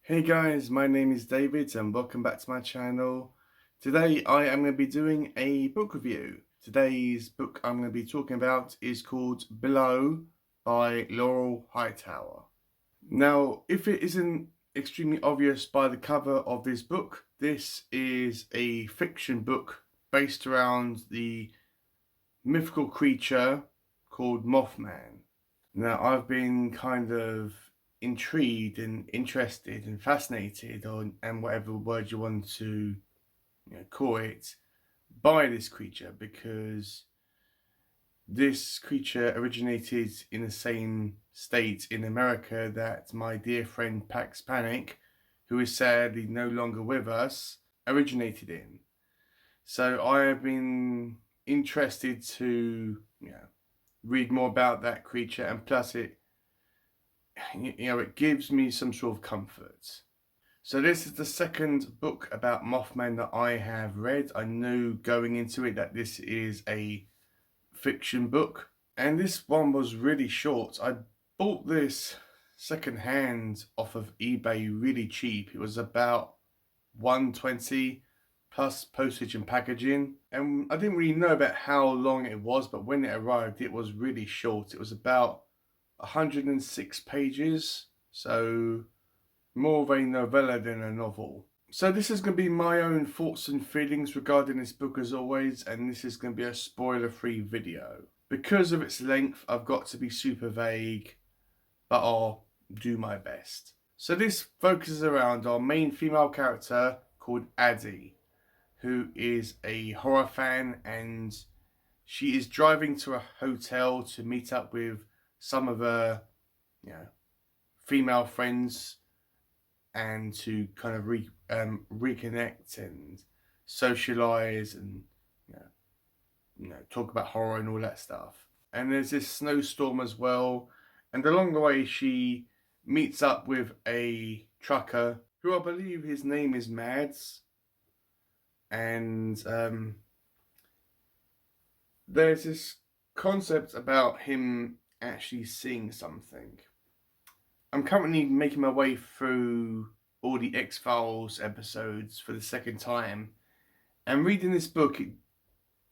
Hey guys, my name is David and welcome back to my channel. Today I am going to be doing a book review. Today's book I'm going to be talking about is called Below by Laurel Hightower. Now, if it isn't extremely obvious by the cover of this book, this is a fiction book based around the mythical creature called Mothman. Now, I've been kind of intrigued and interested and fascinated, and whatever word you want to call it, by this creature because this creature originated in the same state in America that my dear friend Pax Panic, who is sadly no longer with us, originated in. So I have been interested to read more about that creature, and plus it gives me some sort of comfort. So this is the second book about Mothman that I have read. I knew going into it that this is a fiction book, and this one was really short. I bought this second hand off of eBay really cheap. It was about $120 plus postage and packaging, and I didn't really know about how long it was, but when it arrived it was really short. It was about 106 pages, so more of a novella than a novel. So this is going to be my own thoughts and feelings regarding this book as always, and this is going to be a spoiler-free video. Because of its length, I've got to be super vague, but I'll do my best. So this focuses around our main female character called Addie, who is a horror fan, and she is driving to a hotel to meet up with some of her female friends and to kind of reconnect and socialize and talk about horror and all that stuff. And there's this snowstorm as well, and along the way she meets up with a trucker who I believe his name is Mads, and there's this concept about him actually seeing something. I'm currently making my way through all the X-Files episodes for the second time, and reading this book, it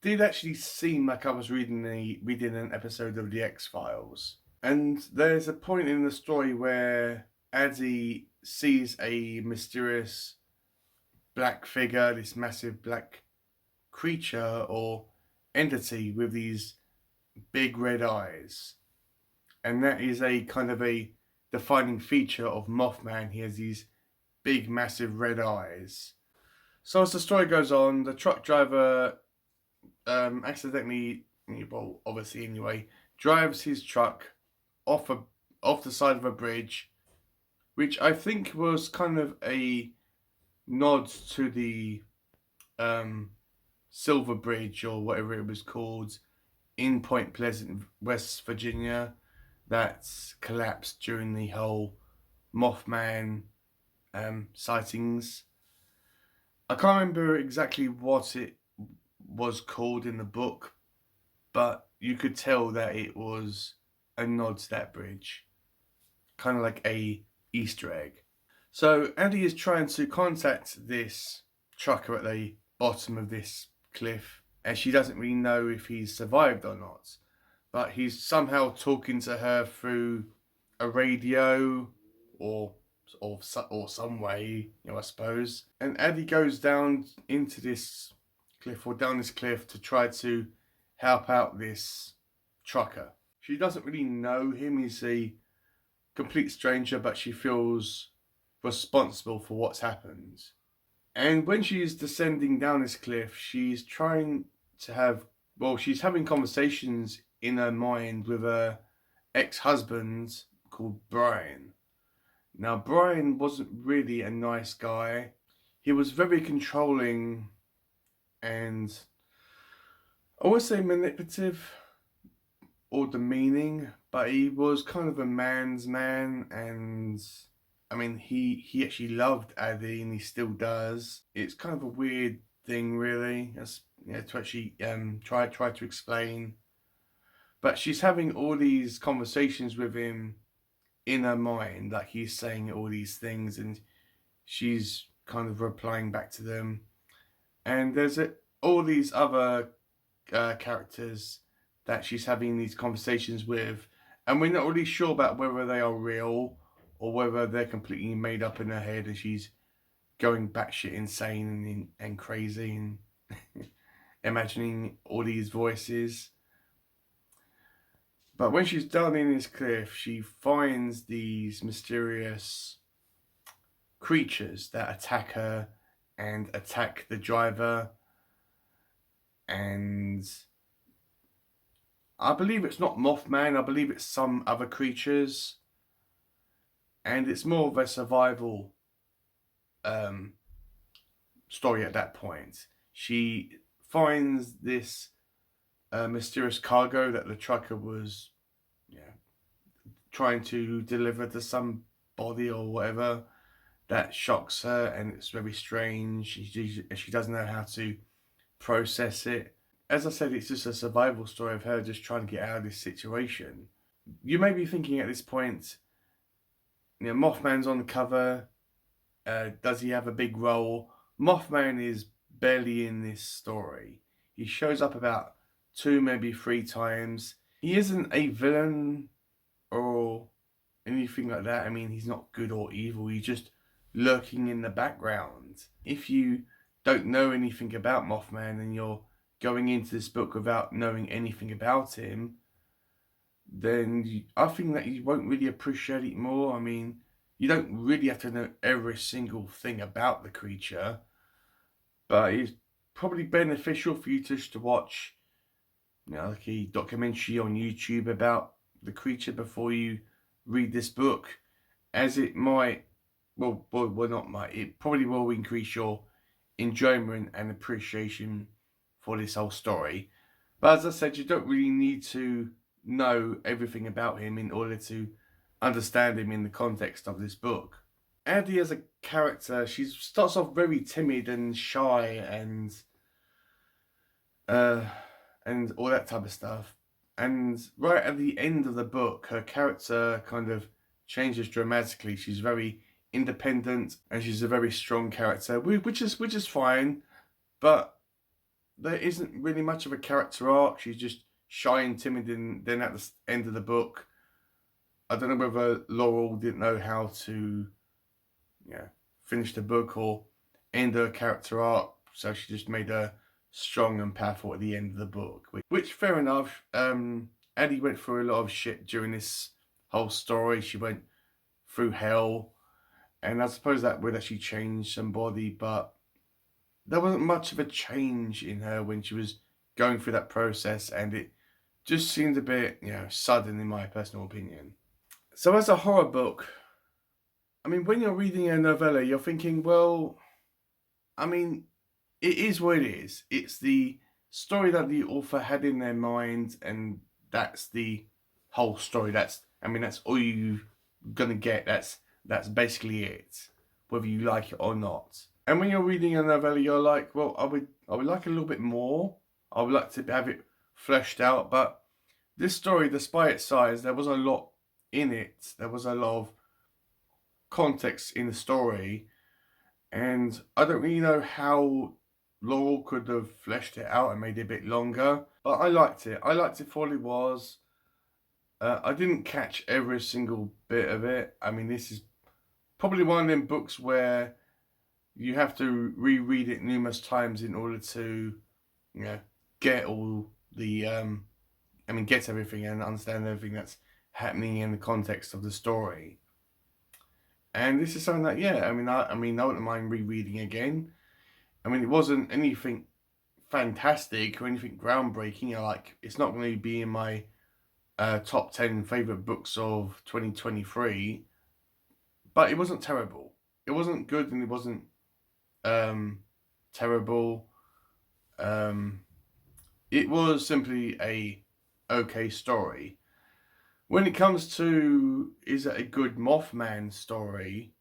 did actually seem like I was reading an episode of the X-Files. And there's a point in the story where Addie sees a mysterious black figure, this massive black creature or entity with these big red eyes, and that is a kind of a defining feature of Mothman. He has these big massive red eyes. So as the story goes on, the truck driver accidentally, well obviously anyway, drives his truck off the side of a bridge, which I think was kind of a nod to the Silver Bridge or whatever it was called in Point Pleasant, West Virginia, that collapsed during the whole Mothman sightings. I can't remember exactly what it was called in the book, but you could tell that it was a nod to that bridge, kind of like a Easter egg. So Andy is trying to contact this trucker at the bottom of this cliff, and she doesn't really know if he's survived or not, but he's somehow talking to her through a radio or some way, I suppose. And Addie goes down into this cliff, or down this cliff, to try to help out this trucker. She doesn't really know him. He's a complete stranger, but she feels responsible for what's happened. And when she's descending down this cliff, she's trying to have, she's having conversations in her mind with her ex-husband called Brian. Now, Brian wasn't really a nice guy. He was very controlling and, I would say, manipulative or demeaning, but he was kind of a man's man, and I mean, he actually loved Addie, and he still does. It's kind of a weird thing, really, as to actually try to explain. But she's having all these conversations with him in her mind, like he's saying all these things, and she's kind of replying back to them. And there's all these other characters that she's having these conversations with, and we're not really sure about whether they are real or whether they're completely made up in her head and she's going batshit insane and crazy and imagining all these voices. But when she's down in this cliff, she finds these mysterious creatures that attack her and attack the driver. And I believe it's not Mothman, I believe it's some other creatures. And it's more of a survival story at that point. She finds this mysterious cargo that the trucker was trying to deliver to somebody or whatever. That shocks her, and it's very strange. She doesn't know how to process it. As I said, it's just a survival story of her just trying to get out of this situation. You may be thinking at this point, Mothman's on the cover. Does he have a big role? Mothman is barely in this story. He shows up about 2, maybe 3 times. He isn't a villain or anything like that. I mean, he's not good or evil. He's just lurking in the background. If you don't know anything about Mothman and you're going into this book without knowing anything about him, then I think that you won't really appreciate it more. I mean, you don't really have to know every single thing about the creature, but it's probably beneficial for you just to watch, like a documentary on YouTube about the creature before you read this book, as it might, well, not might, it probably will increase your enjoyment and appreciation for this whole story. But as I said, you don't really need to know everything about him in order to understand him in the context of this book. Addie as a character, she starts off very timid and shy and all that type of stuff. And right at the end of the book, her character kind of changes dramatically. She's very independent and she's a very strong character, which is fine. But there isn't really much of a character arc. She's just shy and timid, and then at the end of the book, I don't know whether Laurel didn't know how to finish the book or end her character arc, so she just made her strong and powerful at the end of the book. Which fair enough. Addie went through a lot of shit during this whole story. She went through hell, and I suppose that would actually change somebody, but there wasn't much of a change in her when she was going through that process, and it just seemed a bit, sudden in my personal opinion. So as a horror book, I mean, when you're reading a novella, you're thinking, well, I mean, it is what it is. It's the story that the author had in their mind, and that's the whole story. That's all you're gonna get. That's basically it, whether you like it or not. And when you're reading a novella, you're like, well, I would like a little bit more. I would like to have it fleshed out. But this story, despite its size, there was a lot in it. There was a lot of context in the story, and I don't really know how Laurel could have fleshed it out and made it a bit longer, but I liked it. I liked it for what it was. I didn't catch every single bit of it. I mean, this is probably one of them books where you have to reread it numerous times in order to, get all the, get everything and understand everything that's happening in the context of the story. And this is something that, I wouldn't mind rereading again. I mean, it wasn't anything fantastic or anything groundbreaking. It's not going to be in my top 10 favourite books of 2023. But it wasn't terrible. It wasn't good and it wasn't terrible. It was simply a okay story. When it comes to, is it a good Mothman story?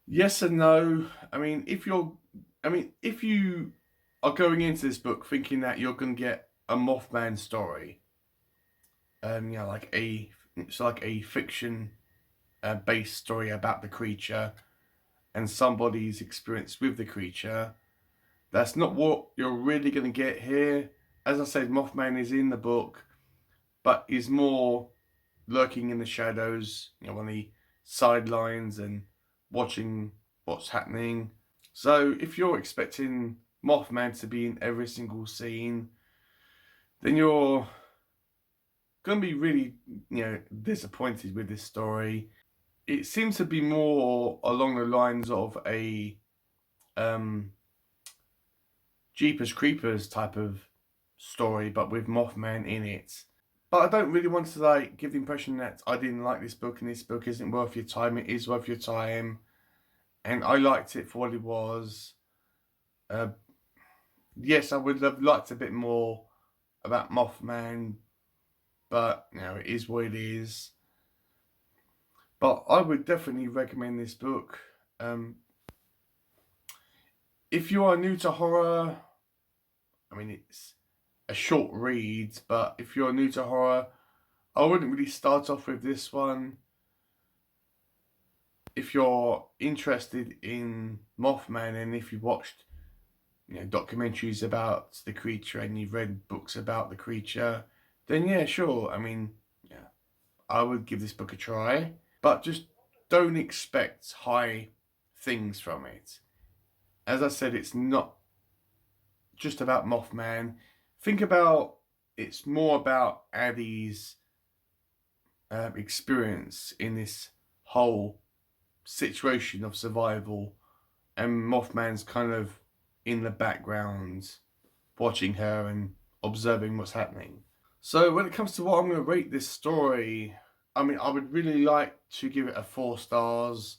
Yes and no. I mean, if you are going into this book thinking that you're going to get a Mothman story, it's like a fiction based story about the creature, and somebody's experience with the creature. That's not what you're really going to get here. As I said, Mothman is in the book, but is more lurking in the shadows, on the sidelines and watching what's happening. So if you're expecting Mothman to be in every single scene, then you're going to be really, disappointed with this story. It seems to be more along the lines of a Jeepers Creepers type of story, but with Mothman in it. But I don't really want to give the impression that I didn't like this book and this book isn't worth your time. It is worth your time, and I liked it for what it was. Yes, I would have liked a bit more about Mothman, but it is what it is. But I would definitely recommend this book. If you are new to horror, it's a short read, but if you're new to horror, I wouldn't really start off with this one. If you're interested in Mothman and if you watched documentaries about the creature and you've read books about the creature, then yeah, sure. I would give this book a try, but just don't expect high things from it. As I said, it's not just about Mothman. Think about it's more about Addie's experience in this whole situation of survival, and Mothman's kind of in the background watching her and observing what's happening. So when it comes to what I'm going to rate this story, I would really like to give it a 4 stars,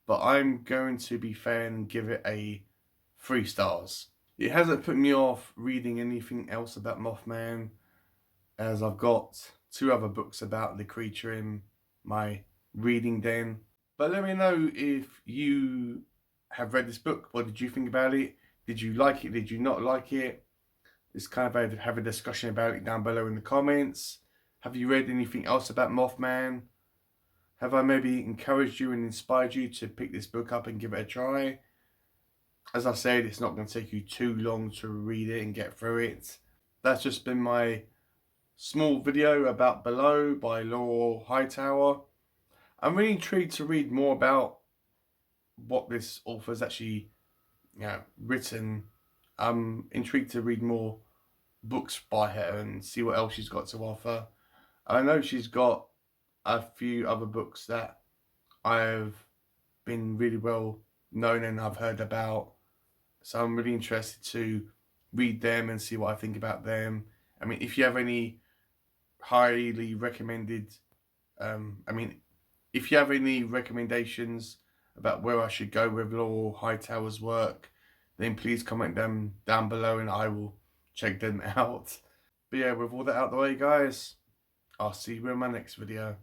but I'm going to be fair and give it a 3 stars. It hasn't put me off reading anything else about Mothman, as I've got 2 other books about the creature in my reading den. But let me know if you have read this book. What did you think about it? Did you like it? Did you not like it? Let's kind of have a discussion about it down below in the comments. Have you read anything else about Mothman? Have I maybe encouraged you and inspired you to pick this book up and give it a try? As I said, it's not going to take you too long to read it and get through it. That's just been my small video about Below by Laurel Hightower. I'm really intrigued to read more about what this author's actually written. I'm intrigued to read more books by her and see what else she's got to offer. I know she's got a few other books that I've been really well known and I've heard about. So I'm really interested to read them and see what I think about them. If you have any highly recommended, if you have any recommendations about where I should go with Laurel Hightower's work, then please comment them down below and I will check them out. But yeah, with all that out the way, guys, I'll see you in my next video.